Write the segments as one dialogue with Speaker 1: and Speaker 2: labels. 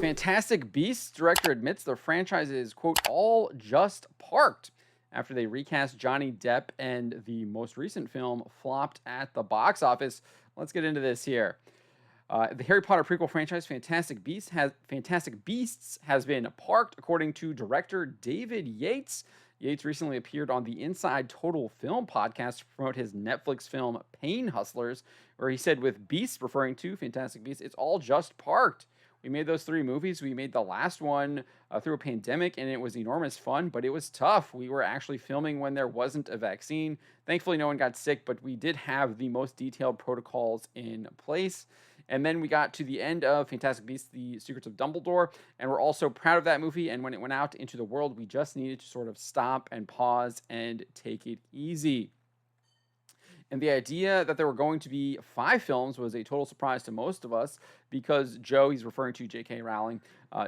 Speaker 1: Fantastic Beasts director admits the franchise is, quote, all just parked after they recast Johnny Depp and the most recent film flopped at the box office. Let's get into this here. The Harry Potter prequel franchise, Fantastic Beasts, has been parked, according to director David Yates. Yates recently appeared on the Inside Total Film podcast to promote his Netflix film Pain Hustlers, where he said, with Beasts referring to Fantastic Beasts, it's all just parked. We made those 3 movies. We made the last one through a pandemic, and it was enormous fun, but it was tough. We were actually filming when there wasn't a vaccine. Thankfully, no one got sick, but we did have the most detailed protocols in place. And then we got to the end of Fantastic Beasts: The Secrets of Dumbledore, and we're also proud of that movie. And when it went out into the world, we just needed to sort of stop and pause and take it easy. And the idea that there were going to be 5 films was a total surprise to most of us because Joe, he's referring to J.K. Rowling,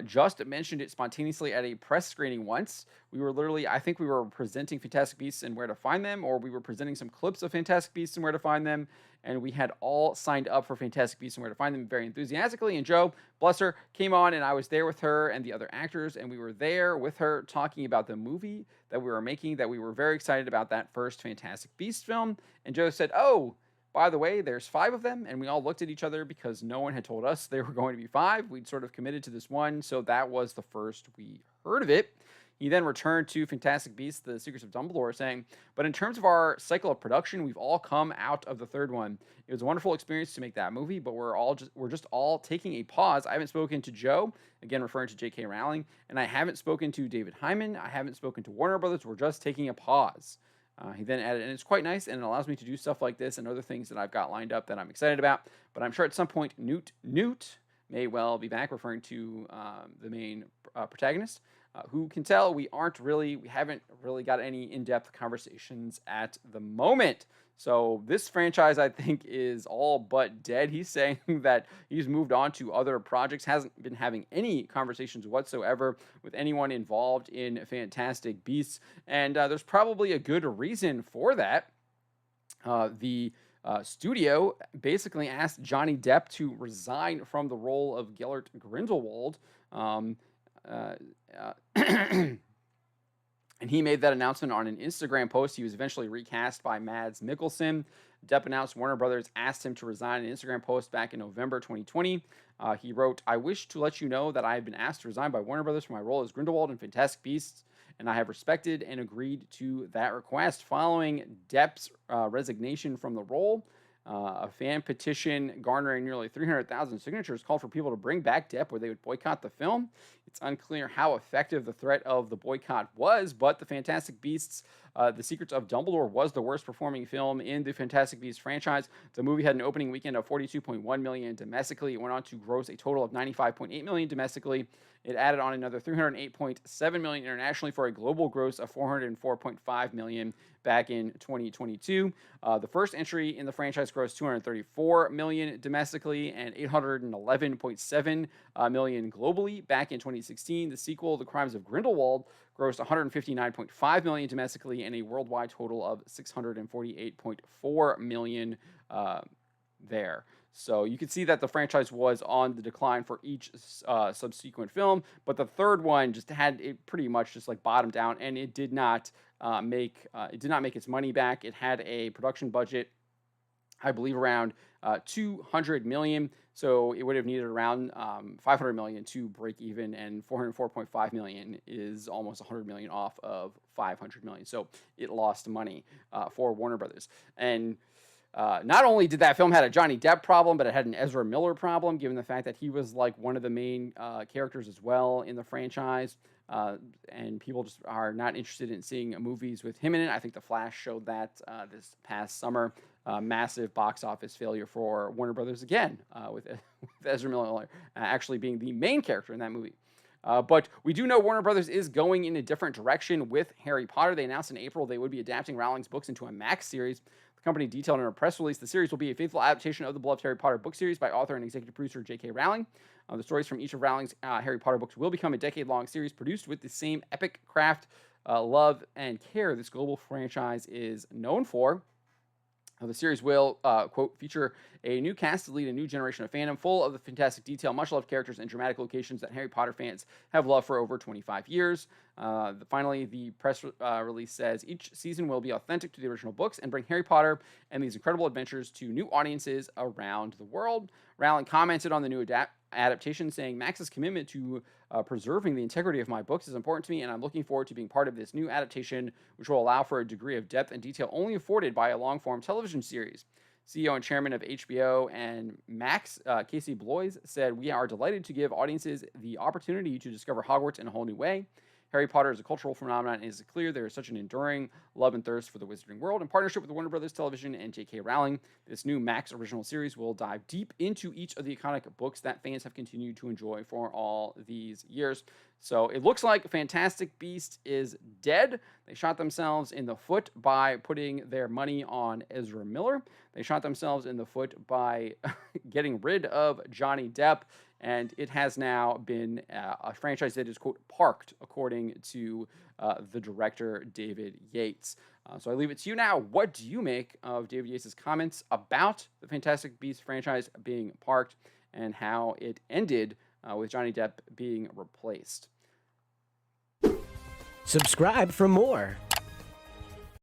Speaker 1: just mentioned it spontaneously at a press screening once. We were literally, I think we were presenting Fantastic Beasts and Where to Find Them, or we were presenting some clips of Fantastic Beasts and Where to Find Them, and we had all signed up for Fantastic Beasts and Where to Find Them very enthusiastically. And Joe, bless her, came on, and I was there with her and the other actors, and we were there with her talking about the movie that we were making, that we were very excited about that first Fantastic Beasts film. And Joe said, oh, by the way, there's 5 of them. And we all looked at each other because no one had told us there were going to be 5. We'd sort of committed to this one. So that was the first we heard of it. He then returned to Fantastic Beasts: The Secrets of Dumbledore, saying, but in terms of our cycle of production, we've all come out of the third one. It was a wonderful experience to make that movie, but we're just all taking a pause. I haven't spoken to Joe, again referring to J.K. Rowling, and I haven't spoken to David Hyman. I haven't spoken to Warner Brothers. We're just taking a pause. He then added, and it's quite nice, and it allows me to do stuff like this and other things that I've got lined up that I'm excited about. But I'm sure at some point Newt may well be back, referring to the main protagonist. Who can tell we haven't really got any in-depth conversations at the moment. So this franchise, I think, is all but dead. He's saying that he's moved on to other projects, hasn't been having any conversations whatsoever with anyone involved in Fantastic Beasts. And there's probably a good reason for that. The studio basically asked Johnny Depp to resign from the role of Gellert Grindelwald. And he made that announcement on an Instagram post. He was eventually recast by Mads Mikkelsen. Depp announced Warner Brothers asked him to resign in an Instagram post back in November 2020. He wrote, I wish to let you know that I have been asked to resign by Warner Brothers for my role as Grindelwald in Fantastic Beasts, and I have respected and agreed to that request. Following Depp's resignation from the role, a fan petition garnering nearly 300,000 signatures called for people to bring back Depp, where they would boycott the film. It's unclear how effective the threat of the boycott was, but the Fantastic Beasts: The Secrets of Dumbledore was the worst performing film in the Fantastic Beasts franchise. The movie had an opening weekend of $42.1 million domestically. It went on to gross a total of $95.8 million domestically. It added on another $308.7 million internationally for a global gross of $404.5 million back in 2022. The first entry in the franchise grossed $234 million domestically and $811.7 million globally back in 2016. The sequel, The Crimes of Grindelwald, grossed $159.5 million domestically and a worldwide total of $648.4 million there. So you can see that the franchise was on the decline for each subsequent film, but the third one just had it pretty much just like bottomed out, and it did not make its money back. It had a production budget, I believe, around $200 million. So it would have needed around $500 million to break even, and $404.5 million is almost $100 million off of $500 million. So it lost money for Warner Brothers. And not only did that film had a Johnny Depp problem, but it had an Ezra Miller problem, given the fact that he was like one of the main characters as well in the franchise. And people just are not interested in seeing movies with him in it. I think The Flash showed that this past summer. Massive box office failure for Warner Brothers again, with Ezra Miller actually being the main character in that movie. But we do know Warner Brothers is going in a different direction with Harry Potter. They announced in April they would be adapting Rowling's books into a Max series. The company detailed in a press release the series will be a faithful adaptation of the beloved Harry Potter book series by author and executive producer J.K. Rowling. The stories from each of Rowling's Harry Potter books will become a decade-long series produced with the same epic craft, love, and care this global franchise is known for. The series will, quote, feature a new cast to lead a new generation of fandom full of the fantastic detail, much loved characters, and dramatic locations that Harry Potter fans have loved for over 25 years. Finally, the press release says each season will be authentic to the original books and bring Harry Potter and these incredible adventures to new audiences around the world. Rowling commented on the new adaptation, saying, Max's commitment to preserving the integrity of my books is important to me, and I'm looking forward to being part of this new adaptation, which will allow for a degree of depth and detail only afforded by a long-form television series. CEO and chairman of HBO and Max, Casey Bloys, said, we are delighted to give audiences the opportunity to discover Hogwarts in a whole new way. Harry Potter is a cultural phenomenon, and it is clear there is such an enduring love and thirst for the Wizarding World. In partnership with Warner Brothers Television and J.K. Rowling, this new Max original series will dive deep into each of the iconic books that fans have continued to enjoy for all these years. So it looks like Fantastic Beasts is dead. They shot themselves in the foot by putting their money on Ezra Miller. They shot themselves in the foot by getting rid of Johnny Depp. And it has now been a franchise that is, quote, parked, according to the director, David Yates. So I leave it to you now. What do you make of David Yates' comments about the Fantastic Beasts franchise being parked and how it ended with Johnny Depp being replaced?
Speaker 2: Subscribe for more.